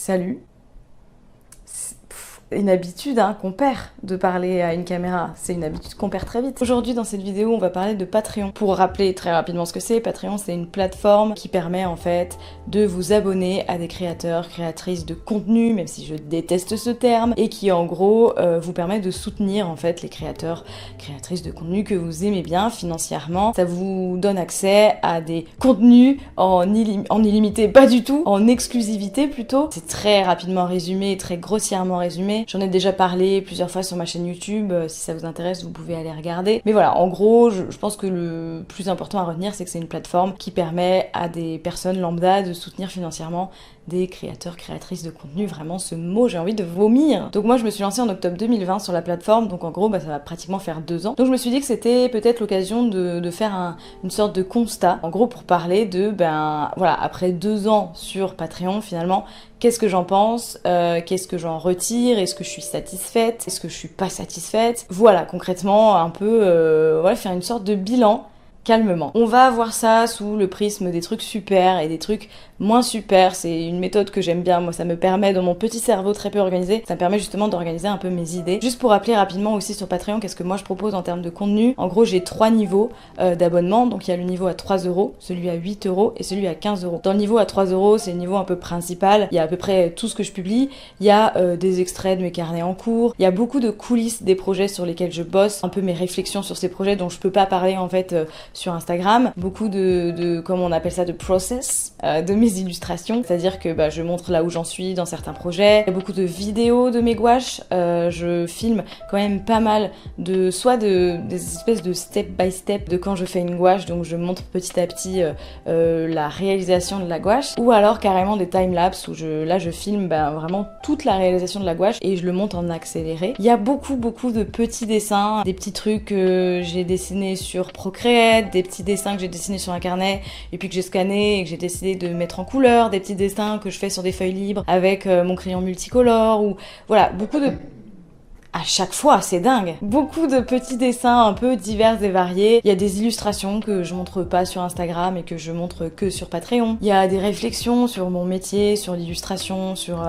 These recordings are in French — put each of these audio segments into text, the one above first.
Salut. Une habitude qu'on perd de parler à une caméra, c'est une habitude qu'on perd très vite. Aujourd'hui dans cette vidéo on va parler de Patreon. Pour rappeler très rapidement ce que c'est, Patreon c'est une plateforme qui permet en fait de vous abonner à des créateurs, créatrices de contenu, même si je déteste ce terme, et qui en gros vous permet de soutenir en fait les créateurs, créatrices de contenu que vous aimez bien financièrement. Ça vous donne accès à des contenus en illimité, pas du tout, en exclusivité plutôt. C'est très rapidement résumé, très grossièrement résumé. J'en ai déjà parlé plusieurs fois sur ma chaîne YouTube, si ça vous intéresse vous pouvez aller regarder. Mais voilà, en gros je pense que le plus important à retenir c'est que c'est une plateforme qui permet à des personnes lambda de soutenir financièrement des créateurs, créatrices de contenu. Vraiment ce mot j'ai envie de vomir. Donc moi je me suis lancée en octobre 2020 sur la plateforme, donc en gros ça va pratiquement faire 2 ans. Donc je me suis dit que c'était peut-être l'occasion de faire une sorte de constat, en gros pour parler de voilà, après 2 ans sur Patreon finalement, qu'est-ce que j'en pense, qu'est-ce que j'en retire, est-ce que je suis satisfaite, est-ce que je suis pas satisfaite. Voilà, concrètement un peu voilà, faire une sorte de bilan calmement. On va voir ça sous le prisme des trucs super et des trucs moins super. C'est une méthode que j'aime bien, moi ça me permet, dans mon petit cerveau très peu organisé, ça me permet justement d'organiser un peu mes idées. Juste pour rappeler rapidement aussi sur Patreon, qu'est-ce que moi je propose en termes de contenu. En gros j'ai 3 niveaux d'abonnement, donc il y a le niveau à 3€, celui à 8€ et celui à 15€. Dans le niveau à 3€, c'est le niveau un peu principal, il y a à peu près tout ce que je publie, il y a des extraits de mes carnets en cours, il y a beaucoup de coulisses des projets sur lesquels je bosse, un peu mes réflexions sur ces projets dont je peux pas parler en fait sur Instagram, beaucoup de comment on appelle ça, de process, de mes illustrations, c'est-à-dire que je montre là où j'en suis dans certains projets. Il y a beaucoup de vidéos de mes gouaches, je filme quand même pas mal des espèces de step by step de quand je fais une gouache, donc je montre petit à petit la réalisation de la gouache, ou alors carrément des timelapses où je filme vraiment toute la réalisation de la gouache et je le monte en accéléré. Il y a beaucoup de petits dessins, des petits trucs que j'ai dessinés sur Procreate, des petits dessins que j'ai dessinés sur un carnet et puis que j'ai scanné et que j'ai décidé de mettre en couleur, des petits dessins que je fais sur des feuilles libres avec mon crayon multicolore, ou voilà, à chaque fois, c'est dingue. Beaucoup de petits dessins un peu divers et variés. Il y a des illustrations que je montre pas sur Instagram et que je montre que sur Patreon. Il y a des réflexions sur mon métier, sur l'illustration, sur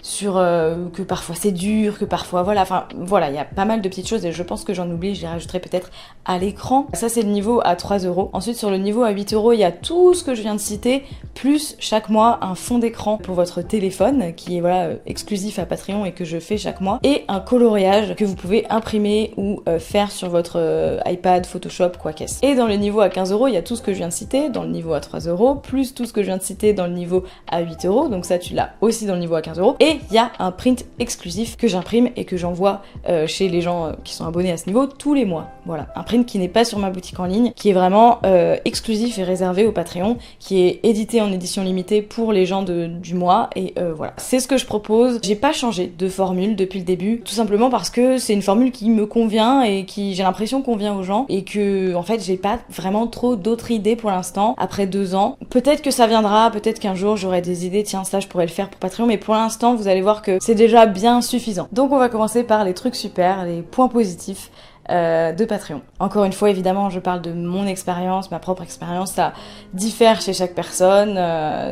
que parfois c'est dur, que parfois voilà, il y a pas mal de petites choses et je pense que j'en oublie, je les rajouterai peut-être à l'écran. Ça c'est le niveau à 3€. Ensuite sur le niveau à 8€, il y a tout ce que je viens de citer, plus chaque mois un fond d'écran pour votre téléphone qui est exclusif à Patreon et que je fais chaque mois, et un coloriage que vous pouvez imprimer ou faire sur votre iPad, Photoshop, quoi qu'est-ce. Et dans le niveau à 15€, il y a tout ce que je viens de citer dans le niveau à 3€, plus tout ce que je viens de citer dans le niveau à 8€, donc ça tu l'as aussi dans le niveau à 15€. Et il y a un print exclusif que j'imprime et que j'envoie chez les gens qui sont abonnés à ce niveau tous les mois. Voilà, un print qui n'est pas sur ma boutique en ligne, qui est vraiment exclusif et réservé au Patreon, qui est édité en édition limitée pour les gens du mois, et voilà. C'est ce que je propose. J'ai pas changé de formule depuis le début, tout simplement parce que c'est une formule qui me convient et qui, j'ai l'impression, convient aux gens, et que en fait j'ai pas vraiment trop d'autres idées pour l'instant après 2 ans. Peut-être que ça viendra, peut-être qu'un jour j'aurai des idées, tiens ça je pourrais le faire pour Patreon, mais pour l'instant vous allez voir que c'est déjà bien suffisant. Donc on va commencer par les trucs super, les points positifs de Patreon. Encore une fois, évidemment, je parle de mon expérience, ma propre expérience, ça diffère chez chaque personne,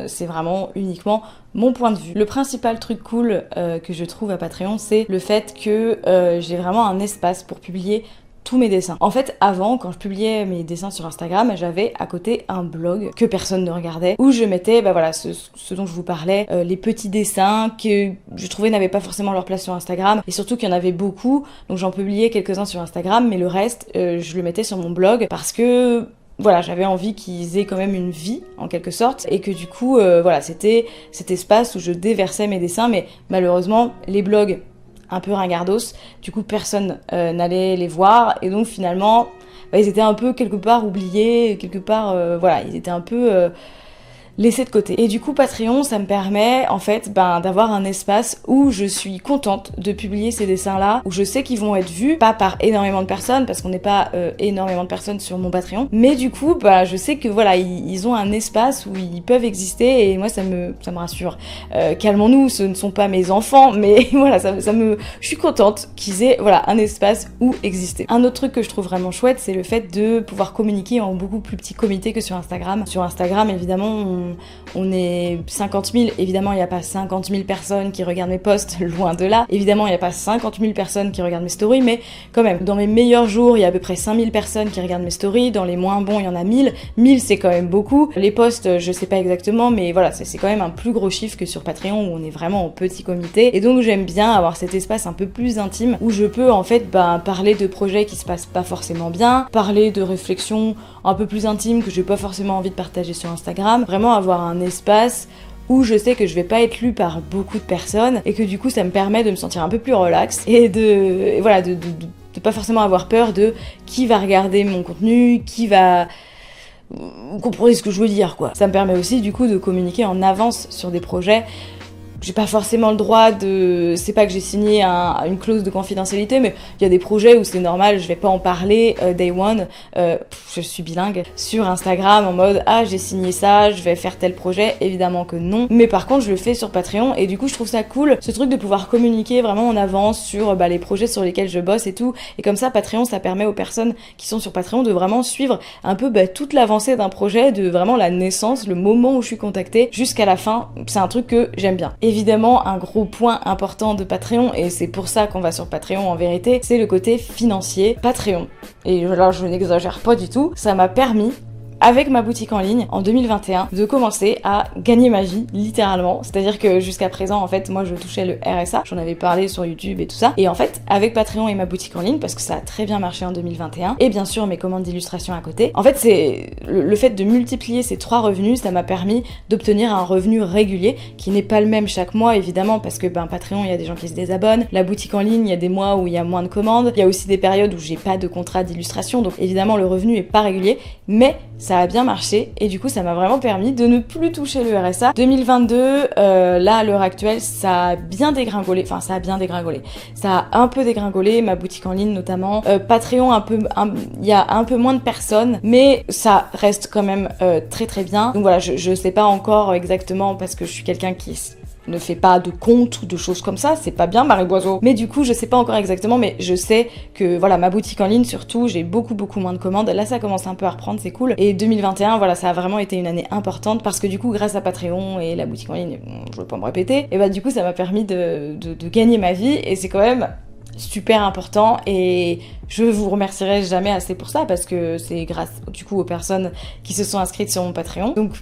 c'est vraiment uniquement mon point de vue. Le principal truc cool que je trouve à Patreon, c'est le fait que j'ai vraiment un espace pour publier tous mes dessins. En fait, avant, quand je publiais mes dessins sur Instagram, j'avais à côté un blog que personne ne regardait, où je mettais ce dont je vous parlais, les petits dessins que je trouvais n'avaient pas forcément leur place sur Instagram, et surtout qu'il y en avait beaucoup, donc j'en publiais quelques-uns sur Instagram, mais le reste, je le mettais sur mon blog parce que voilà, j'avais envie qu'ils aient quand même une vie, en quelque sorte, et que du coup, c'était cet espace où je déversais mes dessins, mais malheureusement, les blogs un peu ringardos, du coup personne n'allait les voir, et donc finalement ils étaient un peu quelque part oubliés, quelque part ils étaient un peu laissés de côté. Et du coup Patreon ça me permet en fait d'avoir un espace où je suis contente de publier ces dessins là, où je sais qu'ils vont être vus, pas par énormément de personnes parce qu'on n'est pas énormément de personnes sur mon Patreon, mais du coup je sais que ils ont un espace où ils peuvent exister, et moi ça me rassure. Calmons-nous, ce ne sont pas mes enfants, mais voilà, je suis contente qu'ils aient un espace où exister. Un autre truc que je trouve vraiment chouette, c'est le fait de pouvoir communiquer en beaucoup plus petit comité que sur Instagram. Sur Instagram évidemment on est 50 000. Évidemment, il n'y a pas 50 000 personnes qui regardent mes posts, loin de là. Évidemment, il n'y a pas 50 000 personnes qui regardent mes stories, mais quand même, dans mes meilleurs jours, il y a à peu près 5 000 personnes qui regardent mes stories. Dans les moins bons, il y en a 1000. 1000, c'est quand même beaucoup. Les posts, je sais pas exactement, mais voilà, c'est quand même un plus gros chiffre que sur Patreon où on est vraiment en petit comité. Et donc, j'aime bien avoir cet espace un peu plus intime où je peux en fait parler de projets qui se passent pas forcément bien, parler de réflexions un peu plus intimes que j'ai pas forcément envie de partager sur Instagram. Vraiment avoir un espace où je sais que je vais pas être lue par beaucoup de personnes et que du coup ça me permet de me sentir un peu plus relax et de pas forcément avoir peur de qui va regarder mon contenu, qui va... Vous comprenez ce que je veux dire, quoi. Ça me permet aussi du coup de communiquer en avance sur des projets. J'ai pas forcément le droit de... C'est pas que j'ai signé une clause de confidentialité, mais il y a des projets où c'est normal, je vais pas en parler day one. Je suis bilingue. Sur Instagram, en mode « Ah, j'ai signé ça, je vais faire tel projet ». Évidemment que non. Mais par contre, je le fais sur Patreon, et du coup, je trouve ça cool, ce truc de pouvoir communiquer vraiment en avance sur les projets sur lesquels je bosse et tout. Et comme ça, Patreon, ça permet aux personnes qui sont sur Patreon de vraiment suivre un peu toute l'avancée d'un projet, de vraiment la naissance, le moment où je suis contactée, jusqu'à la fin. C'est un truc que j'aime bien. Évidemment, un gros point important de Patreon, et c'est pour ça qu'on va sur Patreon en vérité, c'est le côté financier. Patreon, et là je n'exagère pas du tout, ça m'a permis, avec ma boutique en ligne en 2021, de commencer à gagner ma vie, littéralement. C'est-à-dire que jusqu'à présent, en fait, moi je touchais le RSA, j'en avais parlé sur YouTube et tout ça. Et en fait, avec Patreon et ma boutique en ligne, parce que ça a très bien marché en 2021, et bien sûr mes commandes d'illustration à côté, en fait, c'est le fait de multiplier ces 3 revenus, ça m'a permis d'obtenir un revenu régulier, qui n'est pas le même chaque mois, évidemment, parce que Patreon, il y a des gens qui se désabonnent. La boutique en ligne, il y a des mois où il y a moins de commandes. Il y a aussi des périodes où j'ai pas de contrat d'illustration, donc évidemment le revenu est pas régulier, mais ça a bien marché et du coup ça m'a vraiment permis de ne plus toucher le RSA. 2022, là à l'heure actuelle, ça a bien dégringolé, ça a un peu dégringolé, ma boutique en ligne notamment. Patreon, il y a un peu moins de personnes, mais ça reste quand même très très bien. Donc voilà, je sais pas encore exactement parce que je suis quelqu'un qui ne fait pas de compte ou de choses comme ça, c'est pas bien Marie Boiseau. Mais du coup, je sais pas encore exactement, mais je sais que voilà, ma boutique en ligne surtout, j'ai beaucoup moins de commandes. Là, ça commence un peu à reprendre, c'est cool. Et 2021, voilà, ça a vraiment été une année importante parce que du coup, grâce à Patreon et la boutique en ligne, je veux pas me répéter, et du coup, ça m'a permis de gagner ma vie et c'est quand même super important et je vous remercierai jamais assez pour ça parce que c'est grâce du coup aux personnes qui se sont inscrites sur mon Patreon. Donc,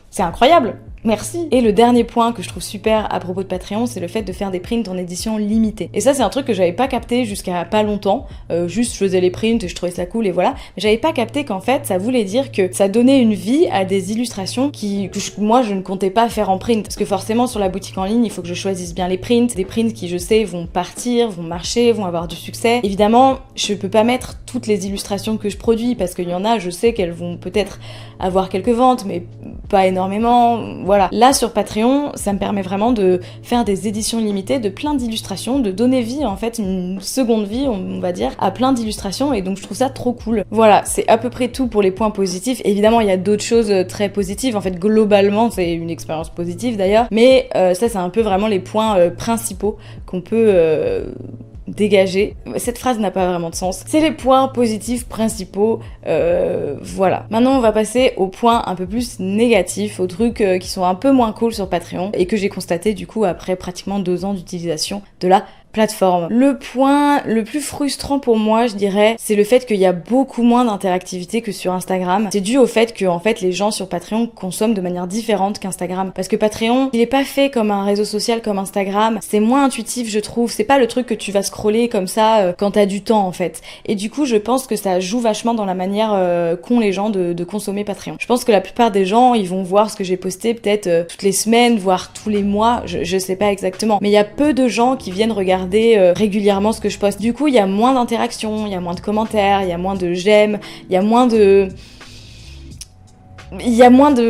c'est incroyable! Merci. Et le dernier point que je trouve super à propos de Patreon, c'est le fait de faire des prints en édition limitée. Et ça, c'est un truc que j'avais pas capté jusqu'à pas longtemps. Juste, je faisais les prints et je trouvais ça cool et voilà. Mais j'avais pas capté qu'en fait, ça voulait dire que ça donnait une vie à des illustrations moi, je ne comptais pas faire en print. Parce que forcément, sur la boutique en ligne, il faut que je choisisse bien les prints. Des prints qui, je sais, vont partir, vont marcher, vont avoir du succès. Évidemment, je peux pas mettre toutes les illustrations que je produis parce qu'il y en a, je sais qu'elles vont peut-être avoir quelques ventes, mais pas énormément. Voilà. Là, sur Patreon, ça me permet vraiment de faire des éditions limitées de plein d'illustrations, de donner vie, en fait, une seconde vie, on va dire, à plein d'illustrations, et donc je trouve ça trop cool. Voilà, c'est à peu près tout pour les points positifs. Évidemment, il y a d'autres choses très positives. En fait, globalement, c'est une expérience positive, d'ailleurs. Mais ça, c'est un peu vraiment les points principaux qu'on peut... dégager. Cette phrase n'a pas vraiment de sens. C'est les points positifs principaux, voilà. Maintenant, on va passer aux points un peu plus négatifs, aux trucs qui sont un peu moins cool sur Patreon et que j'ai constaté du coup après pratiquement 2 ans d'utilisation de la plateforme. Le point le plus frustrant pour moi, je dirais, c'est le fait qu'il y a beaucoup moins d'interactivité que sur Instagram. C'est dû au fait que, en fait, les gens sur Patreon consomment de manière différente qu'Instagram. Parce que Patreon, il est pas fait comme un réseau social comme Instagram. C'est moins intuitif, je trouve. C'est pas le truc que tu vas scroller comme ça quand t'as du temps, en fait. Et du coup, je pense que ça joue vachement dans la manière qu'ont les gens de consommer Patreon. Je pense que la plupart des gens, ils vont voir ce que j'ai posté peut-être toutes les semaines, voire tous les mois. Je sais pas exactement. Mais il y a peu de gens qui viennent regarder régulièrement ce que je poste. Du coup, il y a moins d'interactions, il y a moins de commentaires, il y a moins de j'aime,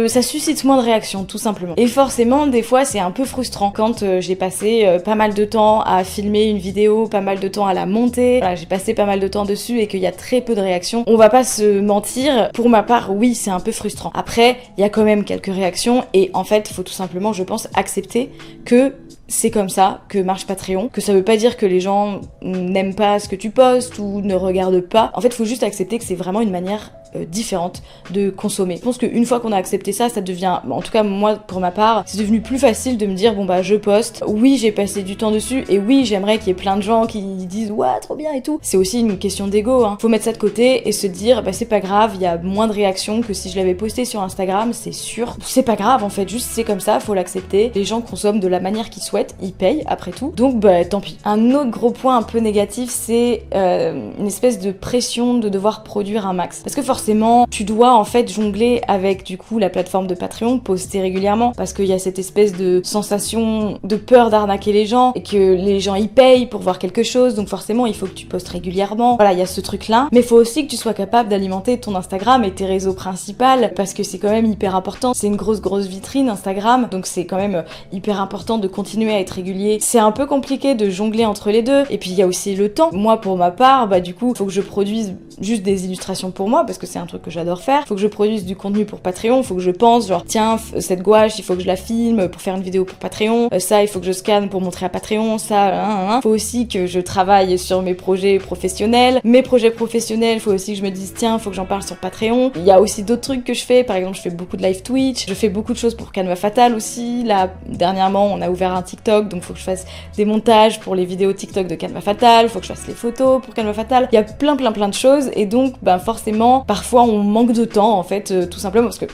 ça suscite moins de réactions, tout simplement. Et forcément, des fois, c'est un peu frustrant quand j'ai passé pas mal de temps à filmer une vidéo, pas mal de temps à la monter. Voilà, j'ai passé pas mal de temps dessus et qu'il y a très peu de réactions. On va pas se mentir. Pour ma part, oui, c'est un peu frustrant. Après, il y a quand même quelques réactions et en fait, faut tout simplement, je pense, accepter que c'est comme ça que marche Patreon, que ça veut pas dire que les gens n'aiment pas ce que tu postes ou ne regardent pas. En fait, faut juste accepter que c'est vraiment une manière différente de consommer. Je pense qu'une fois qu'on a accepté ça, ça devient, en tout cas moi pour ma part, c'est devenu plus facile de me dire bon bah je poste, oui j'ai passé du temps dessus et oui j'aimerais qu'il y ait plein de gens qui disent ouais trop bien et tout. C'est aussi une question d'ego, hein. Faut mettre ça de côté et se dire bah c'est pas grave, il y a moins de réactions que si je l'avais posté sur Instagram, c'est sûr. C'est pas grave en fait, juste c'est comme ça, faut l'accepter. Les gens consomment de la manière qu'ils souhaitent, ils payent après tout, donc bah tant pis. Un autre gros point un peu négatif, c'est une espèce de pression de devoir produire un max. Parce que forcément, tu dois en fait jongler avec du coup la plateforme de Patreon, poster régulièrement, parce qu'il y a cette espèce de sensation de peur d'arnaquer les gens et que les gens y payent pour voir quelque chose, donc forcément il faut que tu postes régulièrement. Voilà, il y a ce truc là, mais il faut aussi que tu sois capable d'alimenter ton Instagram et tes réseaux principaux, parce que c'est quand même hyper important. C'est une grosse vitrine Instagram, donc c'est quand même hyper important de continuer à être régulier. C'est un peu compliqué de jongler entre les deux, et puis il y a aussi le temps. Moi pour ma part, bah du coup faut que je produise juste des illustrations pour moi, parce que c'est un truc que j'adore faire. Faut que je produise du contenu pour Patreon, faut que je pense genre tiens cette gouache il faut que je la filme pour faire une vidéo pour Patreon, ça il faut que je scanne pour montrer à Patreon, ça. Faut aussi que je travaille sur mes projets professionnels. Mes projets professionnels, faut aussi que je me dise tiens faut que j'en parle sur Patreon. Il y a aussi d'autres trucs que je fais, par exemple je fais beaucoup de live Twitch, je fais beaucoup de choses pour Canva Fatal aussi. Là dernièrement on a ouvert un TikTok, donc faut que je fasse des montages pour les vidéos TikTok de Canva Fatal, faut que je fasse les photos pour Canva Fatal. Il y a plein de choses, et donc bah forcément parfois on manque de temps en fait, tout simplement parce que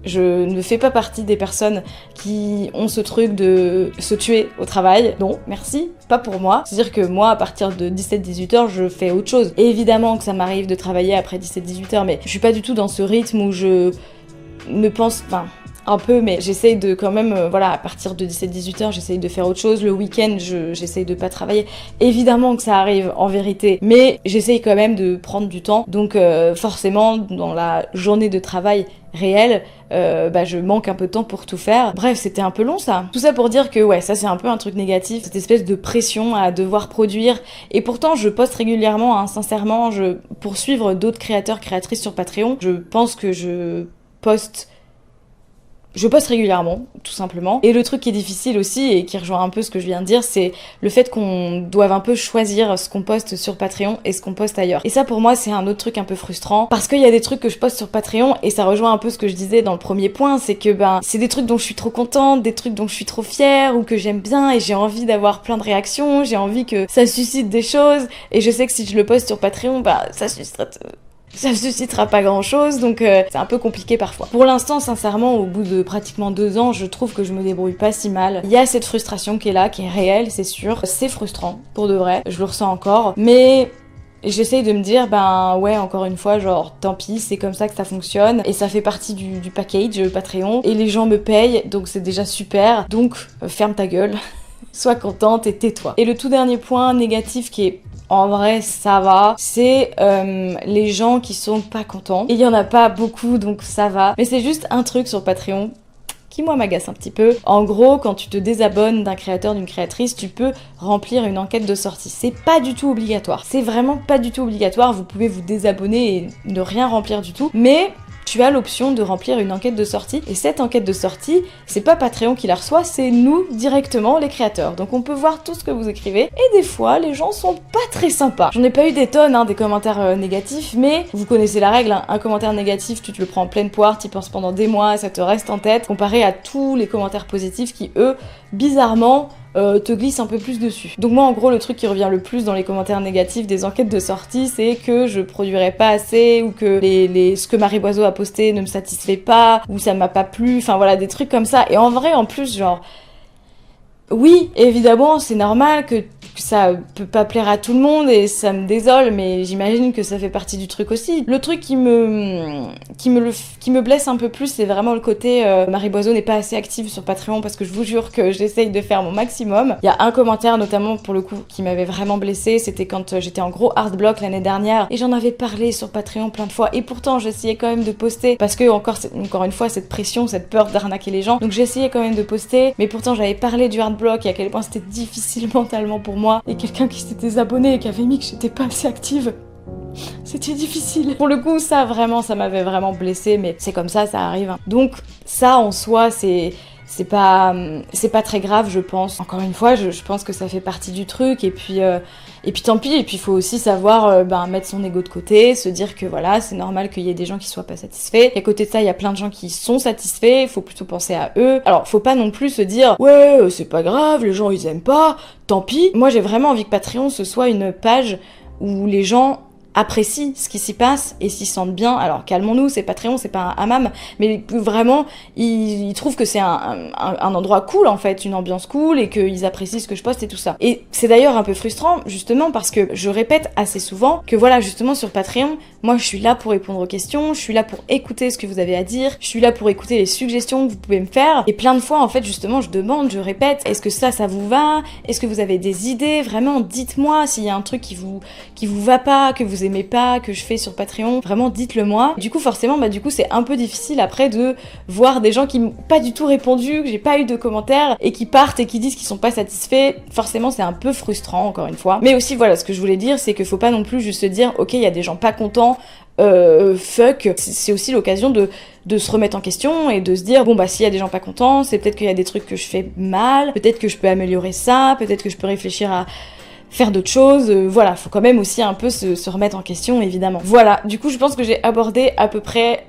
je ne fais pas partie des personnes qui ont ce truc de se tuer au travail. Non, merci, pas pour moi. C'est-à-dire que moi, à partir de 17-18h, je fais autre chose. Et évidemment que ça m'arrive de travailler après 17-18h, mais je suis pas du tout dans ce rythme où je ne pense... Enfin, un peu, mais j'essaye de quand même, voilà, à partir de 17-18h, j'essaye de faire autre chose. Le week-end, j'essaye de pas travailler. Évidemment que ça arrive, en vérité, mais j'essaye quand même de prendre du temps. Donc forcément, dans la journée de travail réelle, bah je manque un peu de temps pour tout faire. Bref, c'était un peu long ça. Tout ça pour dire que ouais, ça c'est un peu un truc négatif, cette espèce de pression à devoir produire. Et pourtant, je poste régulièrement, hein, sincèrement, pour suivre d'autres créateurs, créatrices sur Patreon, je pense que je poste régulièrement, tout simplement. Et le truc qui est difficile aussi, et qui rejoint un peu ce que je viens de dire, c'est le fait qu'on doive un peu choisir ce qu'on poste sur Patreon et ce qu'on poste ailleurs. Et ça, pour moi, c'est un autre truc un peu frustrant, parce qu'il y a des trucs que je poste sur Patreon, et ça rejoint un peu ce que je disais dans le premier point, c'est que c'est des trucs dont je suis trop contente, des trucs dont je suis trop fière, ou que j'aime bien, et j'ai envie d'avoir plein de réactions, j'ai envie que ça suscite des choses, et je sais que si je le poste sur Patreon, ça suscitera pas grand chose, donc c'est un peu compliqué parfois. Pour l'instant, sincèrement, au bout de pratiquement 2 ans, je trouve que je me débrouille pas si mal. Il y a cette frustration qui est là, qui est réelle, c'est sûr. C'est frustrant, pour de vrai, je le ressens encore, mais j'essaye de me dire, ouais, encore une fois, genre, tant pis, c'est comme ça que ça fonctionne, et ça fait partie du package Patreon, et les gens me payent, donc c'est déjà super, donc ferme ta gueule, sois contente et tais-toi. Et le tout dernier point négatif qui est en vrai, ça va. C'est les gens qui sont pas contents. Et il y en a pas beaucoup, donc ça va. Mais c'est juste un truc sur Patreon qui, moi, m'agace un petit peu. En gros, quand tu te désabonnes d'un créateur, d'une créatrice, tu peux remplir une enquête de sortie. C'est pas du tout obligatoire. C'est vraiment pas du tout obligatoire. Vous pouvez vous désabonner et ne rien remplir du tout. Mais tu as l'option de remplir une enquête de sortie, et cette enquête de sortie, c'est pas Patreon qui la reçoit, c'est nous directement, les créateurs. Donc on peut voir tout ce que vous écrivez, et des fois les gens sont pas très sympas. J'en ai pas eu des tonnes, hein, des commentaires négatifs, mais vous connaissez la règle, hein, un commentaire négatif, tu te le prends en pleine poire, t'y penses pendant des mois, ça te reste en tête, comparé à tous les commentaires positifs qui, eux, bizarrement, te glisse un peu plus dessus. Donc moi en gros le truc qui revient le plus dans les commentaires négatifs des enquêtes de sortie, c'est que je produirais pas assez, ou que ce que Marie Boiseau a posté ne me satisfait pas, ou ça m'a pas plu, enfin voilà, des trucs comme ça. Et en vrai en plus genre oui, évidemment, c'est normal que ça peut pas plaire à tout le monde et ça me désole, mais j'imagine que ça fait partie du truc aussi. Le truc qui me blesse un peu plus, c'est vraiment le côté Marie Boiseau n'est pas assez active sur Patreon, parce que je vous jure que j'essaye de faire mon maximum. Il y a un commentaire notamment pour le coup qui m'avait vraiment blessée, c'était quand j'étais en gros hard block l'année dernière, et j'en avais parlé sur Patreon plein de fois, et pourtant j'essayais quand même de poster, parce que encore une fois cette pression, cette peur d'arnaquer les gens, donc j'essayais quand même de poster, mais pourtant j'avais parlé du hard block et à quel point c'était difficile mentalement pour moi, et quelqu'un qui s'était désabonné et qui avait mis que j'étais pas assez active, c'était difficile. Pour le coup, ça vraiment, ça m'avait vraiment blessée, mais c'est comme ça arrive. Donc ça en soi, c'est c'est pas très grave, je pense. Encore une fois, je pense que ça fait partie du truc, et puis tant pis, et puis il faut aussi savoir mettre son ego de côté, se dire que voilà, c'est normal qu'il y ait des gens qui soient pas satisfaits, et à côté de ça, il y a plein de gens qui sont satisfaits, il faut plutôt penser à eux. Alors, faut pas non plus se dire, ouais, c'est pas grave, les gens ils aiment pas, tant pis. Moi, j'ai vraiment envie que Patreon, ce soit une page où les gens apprécient ce qui s'y passe et s'y sentent bien. Alors calmons-nous, c'est Patreon, c'est pas un hammam, mais vraiment ils trouvent que c'est un endroit cool en fait, une ambiance cool, et qu'ils apprécient ce que je poste et tout ça. Et c'est d'ailleurs un peu frustrant justement parce que je répète assez souvent que voilà, justement sur Patreon, moi je suis là pour répondre aux questions, je suis là pour écouter ce que vous avez à dire, je suis là pour écouter les suggestions que vous pouvez me faire, et plein de fois en fait justement je demande, je répète, est-ce que ça vous va, est-ce que vous avez des idées, vraiment dites-moi s'il y a un truc qui vous va pas, que vous aimez pas, que je fais sur Patreon, vraiment dites-le moi. Du coup forcément c'est un peu difficile après de voir des gens qui m'ont pas du tout répondu, que j'ai pas eu de commentaires et qui partent et qui disent qu'ils sont pas satisfaits. Forcément c'est un peu frustrant encore une fois. Mais aussi voilà, ce que je voulais dire c'est qu'il faut pas non plus juste se dire ok, il y a des gens pas contents, fuck. C'est aussi l'occasion de se remettre en question et de se dire bon s'il y a des gens pas contents, c'est peut-être qu'il y a des trucs que je fais mal, peut-être que je peux améliorer ça, peut-être que je peux réfléchir à faire d'autres choses, voilà, faut quand même aussi un peu se remettre en question, évidemment. Voilà, du coup, je pense que j'ai abordé à peu près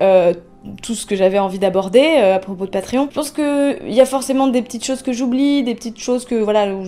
tout ce que j'avais envie d'aborder à propos de Patreon. Je pense que il y a forcément des petites choses que j'oublie, des petites choses que voilà où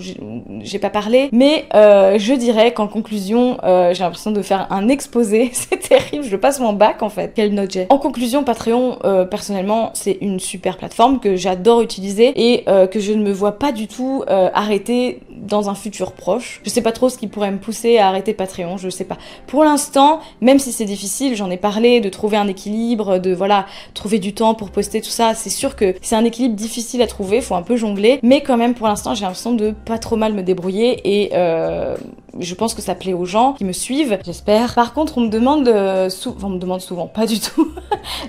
j'ai pas parlé, mais je dirais qu'en conclusion, j'ai l'impression de faire un exposé, c'est terrible, je passe mon bac en fait. Quelle note j'ai. En conclusion, Patreon, personnellement, c'est une super plateforme que j'adore utiliser et que je ne me vois pas du tout arrêter dans un futur proche. Je sais pas trop ce qui pourrait me pousser à arrêter Patreon, je sais pas. Pour l'instant, même si c'est difficile, j'en ai parlé, de trouver un équilibre, de voilà, trouver du temps pour poster tout ça, c'est sûr que c'est un équilibre difficile à trouver, faut un peu jongler, mais quand même pour l'instant j'ai l'impression de pas trop mal me débrouiller et je pense que ça plaît aux gens qui me suivent, j'espère. Par contre on me demande souvent, pas du tout,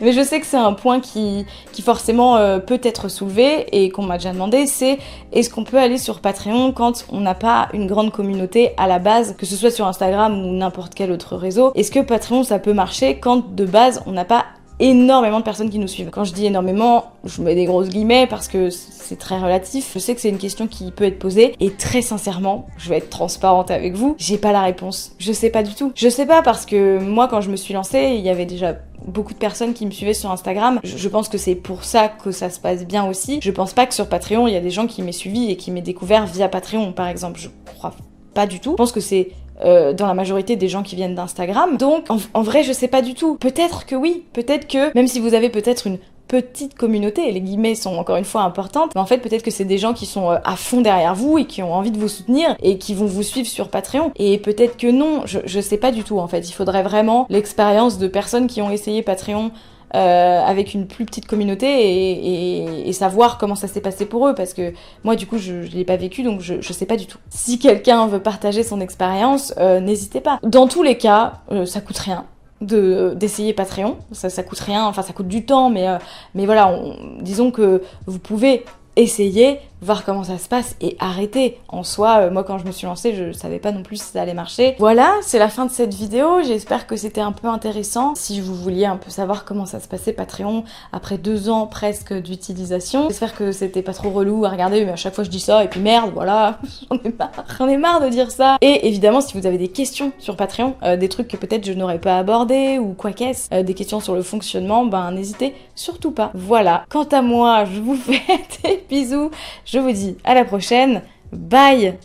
mais je sais que c'est un point qui forcément peut être soulevé et qu'on m'a déjà demandé, c'est est-ce qu'on peut aller sur Patreon quand on n'a pas une grande communauté à la base, que ce soit sur Instagram ou n'importe quel autre réseau. Est-ce que Patreon ça peut marcher quand de base on n'a pas énormément de personnes qui nous suivent? Quand je dis énormément, je mets des grosses guillemets parce que c'est très relatif. Je sais que c'est une question qui peut être posée et très sincèrement, je vais être transparente avec vous, j'ai pas la réponse. Je sais pas du tout. Je sais pas parce que moi quand je me suis lancée, il y avait déjà beaucoup de personnes qui me suivaient sur Instagram. Je pense que c'est pour ça que ça se passe bien aussi. Je pense pas que sur Patreon, il y a des gens qui m'aient suivi et qui m'aient découvert via Patreon par exemple. Je crois pas du tout. Je pense que c'est dans la majorité des gens qui viennent d'Instagram. Donc, en vrai, je sais pas du tout. Peut-être que oui, peut-être que, même si vous avez peut-être une petite communauté, et les guillemets sont encore une fois importantes, mais en fait peut-être que c'est des gens qui sont à fond derrière vous et qui ont envie de vous soutenir et qui vont vous suivre sur Patreon. Et peut-être que non, je sais pas du tout en fait. Il faudrait vraiment l'expérience de personnes qui ont essayé Patreon avec une plus petite communauté et savoir comment ça s'est passé pour eux, parce que moi du coup je l'ai pas vécu, donc je sais pas du tout. Si quelqu'un veut partager son expérience, n'hésitez pas. Dans tous les cas, ça coûte rien d'essayer Patreon, ça coûte rien, enfin ça coûte du temps, mais voilà, disons que vous pouvez essayer, voir comment ça se passe et arrêter. En soi, moi quand je me suis lancée, je savais pas non plus si ça allait marcher. Voilà, c'est la fin de cette vidéo, j'espère que c'était un peu intéressant. Si vous vouliez un peu savoir comment ça se passait Patreon après 2 ans presque d'utilisation, j'espère que c'était pas trop relou à regarder, mais à chaque fois je dis ça et puis merde, voilà, j'en ai marre de dire ça. Et évidemment, si vous avez des questions sur Patreon, des trucs que peut-être je n'aurais pas abordé ou quoi qu'est-ce, des questions sur le fonctionnement, ben n'hésitez surtout pas. Voilà, quant à moi, je vous fais des bisous. Je vous dis à la prochaine. Bye!